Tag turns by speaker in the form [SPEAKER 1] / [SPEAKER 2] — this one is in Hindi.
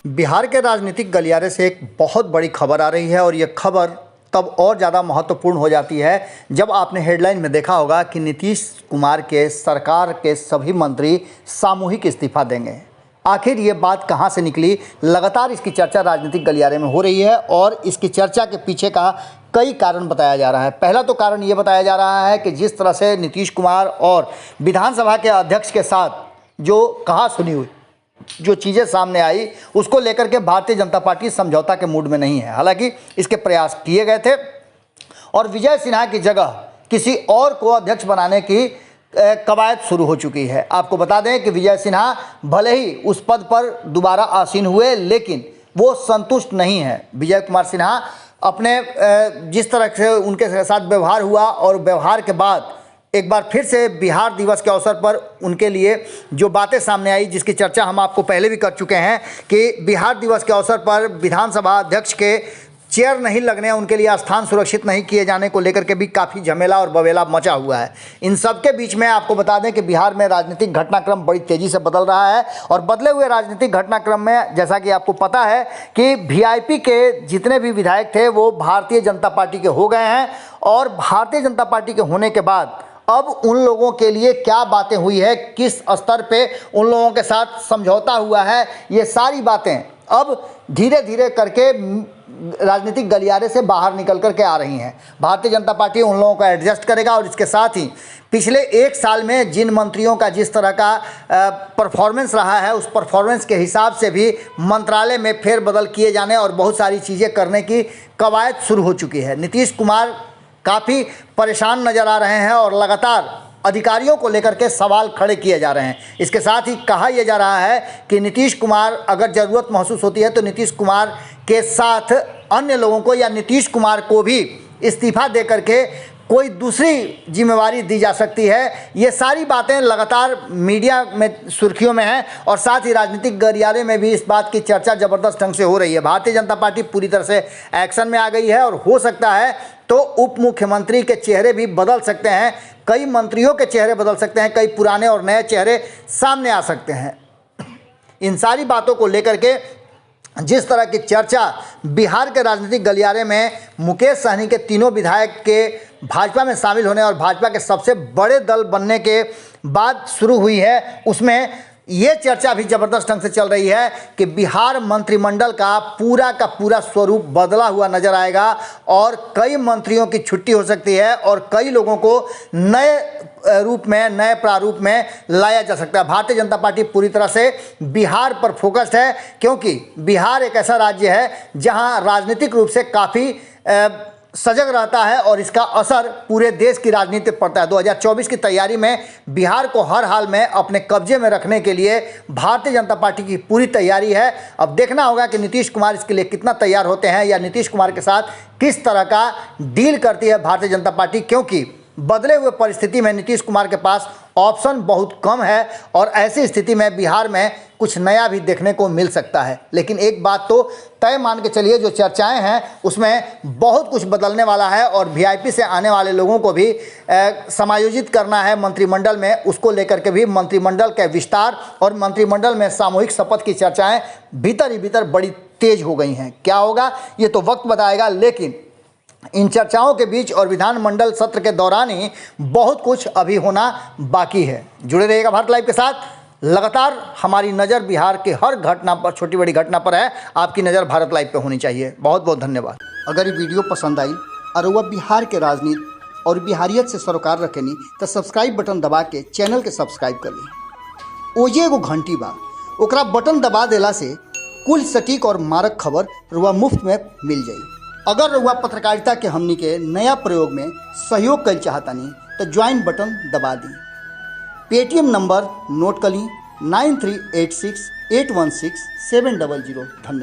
[SPEAKER 1] बिहार के राजनीतिक गलियारे से एक बहुत बड़ी खबर आ रही है और ये खबर तब और ज़्यादा महत्वपूर्ण हो जाती है जब आपने हेडलाइन में देखा होगा कि नीतीश कुमार के सरकार के सभी मंत्री सामूहिक इस्तीफा देंगे। आखिर ये बात कहाँ से निकली? लगातार इसकी चर्चा राजनीतिक गलियारे में हो रही है और इसकी चर्चा के पीछे का कई कारण बताया जा रहा है। पहला तो कारण ये बताया जा रहा है कि जिस तरह से नीतीश कुमार और विधानसभा के अध्यक्ष के साथ जो कहा सुनी हुई जो चीज़ें सामने आई उसको लेकर के भारतीय जनता पार्टी समझौता के मूड में नहीं है। हालांकि इसके प्रयास किए गए थे और विजय सिन्हा की जगह किसी और को अध्यक्ष बनाने की कवायद शुरू हो चुकी है। आपको बता दें कि विजय सिन्हा भले ही उस पद पर दोबारा आसीन हुए लेकिन वो संतुष्ट नहीं है। विजय कुमार सिन्हा अपने जिस तरह से उनके साथ व्यवहार हुआ और व्यवहार के बाद एक बार फिर से बिहार दिवस के अवसर पर उनके लिए जो बातें सामने आई, जिसकी चर्चा हम आपको पहले भी कर चुके हैं कि बिहार दिवस के अवसर पर विधानसभा अध्यक्ष के चेयर नहीं लगने, उनके लिए स्थान सुरक्षित नहीं किए जाने को लेकर के भी काफ़ी झमेला और बवेला मचा हुआ है। इन सब के बीच में आपको बता दें कि बिहार में राजनीतिक घटनाक्रम बड़ी तेज़ी से बदल रहा है और बदले हुए राजनीतिक घटनाक्रम में जैसा कि आपको पता है कि वीआईपी के जितने भी विधायक थे वो भारतीय जनता पार्टी के हो गए हैं और भारतीय जनता पार्टी के होने के बाद अब उन लोगों के लिए क्या बातें हुई है, किस स्तर पे उन लोगों के साथ समझौता हुआ है, ये सारी बातें अब धीरे धीरे करके राजनीतिक गलियारे से बाहर निकल करके आ रही हैं। भारतीय जनता पार्टी उन लोगों को एडजस्ट करेगा और इसके साथ ही पिछले एक साल में जिन मंत्रियों का जिस तरह का परफॉर्मेंस रहा है उस परफॉर्मेंस के हिसाब से भी मंत्रालय में फेरबदल किए जाने और बहुत सारी चीज़ें करने की कवायद शुरू हो चुकी है। नीतीश कुमार काफ़ी परेशान नज़र आ रहे हैं और लगातार अधिकारियों को लेकर के सवाल खड़े किए जा रहे हैं। इसके साथ ही कहा यह जा रहा है कि नीतीश कुमार अगर ज़रूरत महसूस होती है तो नीतीश कुमार के साथ अन्य लोगों को या नीतीश कुमार को भी इस्तीफा दे करके कोई दूसरी जिम्मेवारी दी जा सकती है। ये सारी बातें लगातार मीडिया में सुर्खियों में हैं और साथ ही राजनीतिक गलियारे में भी इस बात की चर्चा ज़बरदस्त ढंग से हो रही है। भारतीय जनता पार्टी पूरी तरह से एक्शन में आ गई है और हो सकता है तो उप मुख्यमंत्री के चेहरे भी बदल सकते हैं, कई मंत्रियों के चेहरे बदल सकते हैं, कई पुराने और नए चेहरे सामने आ सकते हैं। इन सारी बातों को लेकर के जिस तरह की चर्चा बिहार के राजनीतिक गलियारे में मुकेश सहनी के तीनों विधायक के भाजपा में शामिल होने और भाजपा के सबसे बड़े दल बनने के बाद शुरू हुई है, उसमें ये चर्चा भी ज़बरदस्त ढंग से चल रही है कि बिहार मंत्रिमंडल का पूरा स्वरूप बदला हुआ नजर आएगा और कई मंत्रियों की छुट्टी हो सकती है और कई लोगों को नए रूप में, नए प्रारूप में लाया जा सकता है। भारतीय जनता पार्टी पूरी तरह से बिहार पर फोकस्ड है क्योंकि बिहार एक ऐसा राज्य है जहां राजनीतिक रूप से काफ़ी सजग रहता है और इसका असर पूरे देश की राजनीति पर पड़ता है। 2024 की तैयारी में बिहार को हर हाल में अपने कब्जे में रखने के लिए भारतीय जनता पार्टी की पूरी तैयारी है। अब देखना होगा कि नीतीश कुमार इसके लिए कितना तैयार होते हैं या नीतीश कुमार के साथ किस तरह का डील करती है भारतीय जनता पार्टी, क्योंकि बदले हुए परिस्थिति में नीतीश कुमार के पास ऑप्शन बहुत कम है और ऐसी स्थिति में बिहार में कुछ नया भी देखने को मिल सकता है। लेकिन एक बात तो तय मान के चलिए, जो चर्चाएं हैं उसमें बहुत कुछ बदलने वाला है और वीआईपी से आने वाले लोगों को भी समायोजित करना है मंत्रिमंडल में। उसको लेकर के भी मंत्रिमंडल के विस्तार और मंत्रिमंडल में सामूहिक शपथ की चर्चाएं भीतर ही भीतर बड़ी तेज हो गई हैं। क्या होगा ये तो वक्त बताएगा, लेकिन इन चर्चाओं के बीच और विधानमंडल सत्र के दौरान ही बहुत कुछ अभी होना बाकी है। जुड़े रहिएगा भारत लाइव के साथ। लगातार हमारी नज़र बिहार के हर घटना पर, छोटी बड़ी घटना पर है। आपकी नज़र भारत लाइव पे होनी चाहिए। बहुत बहुत धन्यवाद। अगर ये वीडियो पसंद आई और वह बिहार के राजनीति और बिहारियत से सरोकार रखेनी तो सब्सक्राइब बटन दबा के चैनल के सब्सक्राइब कर ली। ओजे एगो घंटी बा, ओकरा बटन दबा देला से कुल सटीक और मारक खबर रुआ मुफ्त में मिल जाई। अगर रुआ पत्रकारिता के हमनी के नया प्रयोग में सहयोग कर चाहतानी तो ज्वाइन बटन दबा दी। पेटीएम नंबर नोट कर ली 9386816700। धन्यवाद।